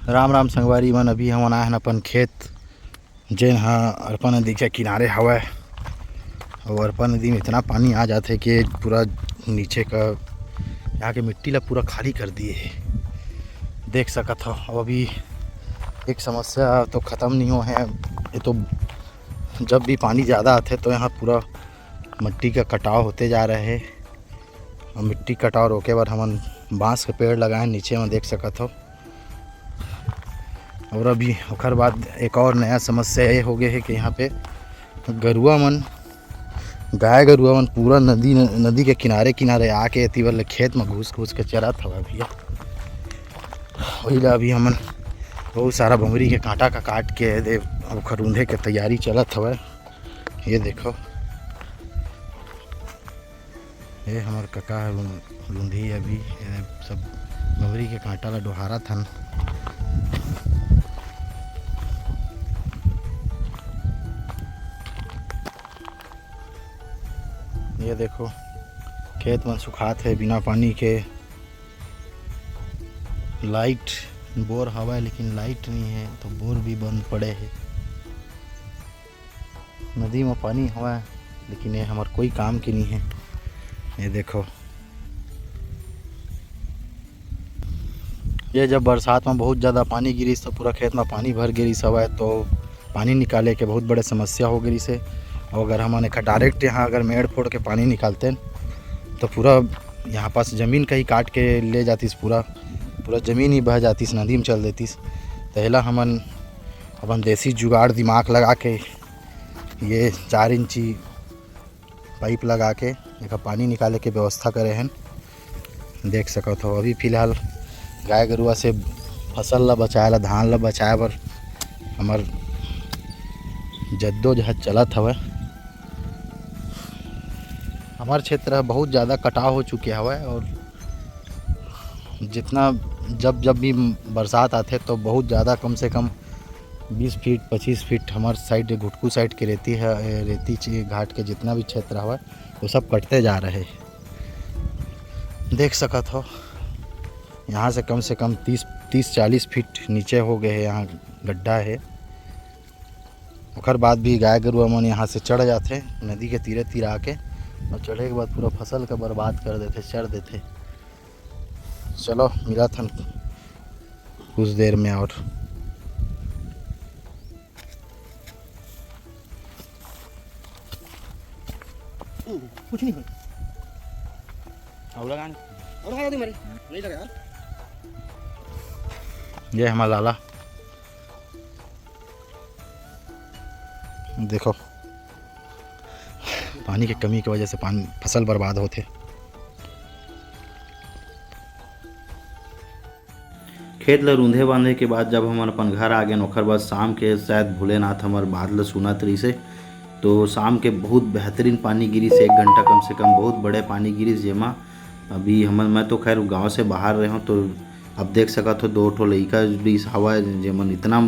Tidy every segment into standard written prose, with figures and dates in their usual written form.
राम राम संगवारी मन। अभी हमन आए हन अपन खेत जेन ह अरपा नदी के किनारे हवय। और अरपा नदी में इतना पानी आ जाथे कि पूरा नीचे का यहाँ के मिट्टी ला पूरा खाली कर दिए है, देख सकत हो। और अभी एक समस्या तो ख़त्म नहीं हो है। ये तो जब भी पानी ज़्यादा आते तो यहाँ पूरा मिट्टी का कटाव होते जा रहे है। और मिट्टी कटाव रोके बर हमन बांस के पेड़ लगाए नीचे में, देख सकत हो। और अभी ओकर बाद एक और नया समस्या ये हो गए है कि यहाँ पे गरुआ मन, गाय गरुआ मन पूरा नदी के किनारे किनारे आके एती वाले खेत में घुस घुस के चरत हवा भैया। वही ला अभी हमन बहुत सारा बमरी के कांटा का काट के दे ओखर रूंधे के तैयारी चलत हवा। ये देखो, ये हमार कका रूंधी अभी सब बमरी के कांटा ला डोहारा थन। ये देखो खेत में सुखात है बिना पानी के। लाइट बोर हवा लेकिन लाइट नहीं है तो बोर भी बंद पड़े है। नदी में पानी हवा लेकिन ये हमार कोई काम की नहीं है। ये देखो, ये जब बरसात में बहुत ज़्यादा पानी गिरी तो पूरा खेत में पानी भर गिरी हवा, तो पानी निकाले के बहुत बड़े समस्या हो गई से। और अगर हमने डायरेक्ट यहाँ अगर मेड़ फोड़ के पानी निकालते तो पूरा यहाँ पास ज़मीन कहीं काट के ले जातीस, पूरा ज़मीन ही बह जातीस, नदी में चल देतीस। पहला हमन अपन देसी जुगाड़ दिमाग लगा के ये 4 इंची पाइप लगा के एक पानी निकाले के व्यवस्था करे हैं, देख सकत हो। अभी फ़िलहाल गाय गरुआ से फसल ला बचाए ला, धान ला बचाए बर हमार जद्दोजहद चलत हवे। हमार क्षेत्र बहुत ज़्यादा कटाव हो चुके हवे और जितना जब भी बरसात आते तो बहुत ज़्यादा कम से कम 20 फीट 25 फीट हमार साइड घुटकू साइड के रेती घाट के जितना भी क्षेत्र हवा वो सब कटते जा रहे हैं, देख सकत हो। यहाँ से कम 30-40 फीट नीचे हो गए हैं, यहाँ गड्ढा है। ओकर बाद भी गाय गरुआ मन यहाँ से चढ़ जाते नदी के तीरे तीर आके, और चढ़े के बाद पूरा फसल का बर्बाद कर देते, चढ़ देते। चलो मिला था कुछ देर में और कुछ नहीं और लगा दे मेरे नहीं लगा यार। ये हमारा लाला देखो, पानी की कमी की वजह से फसल बर्बाद होते। खेत ला रूंधे बांधे के बाद जब हम अपन घर आ गए ओखर बाद शाम के शायद भोलेनाथ हमार बात ला सुनत रही से, तो शाम के बहुत बेहतरीन पानी गिरी से 1 घंटा कम से कम बहुत बड़े पानी गिरी जेमा अभी मैं तो खैर गांव से बाहर रहे हूँ, तो अब देख सकत हो 2 ठो लइका भी हवा जेमन इतना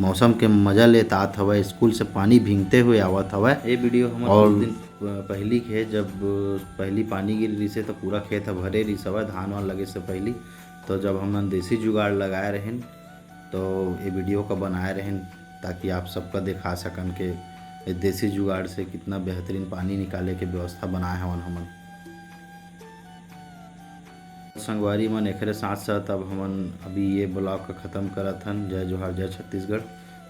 मौसम के मजा लेता आत हवा, स्कूल से पानी भींगते हुए आवत हवा। ये वीडियो हम और दिन पहली के है जब पहली पानी गिर रही से तो पूरा खेत भरे रही हवा धान वान लगे से पहली। तो जब हम देसी जुगाड़ लगाए रहें तो ये वीडियो का बनाए रहें ताकि आप सबका दिखा सकन के देसी जुगाड़ से कितना बेहतरीन पानी निकाले के व्यवस्था बनाए हवन हमन। संगवारी मन एकरे साथ साथ अब हमन अभी ये ब्लॉग का ख़त्म करत हन। जय जोहार, जय छत्तीसगढ़।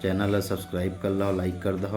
चैनल ला सब्सक्राइब कर लो, लाइक कर दो।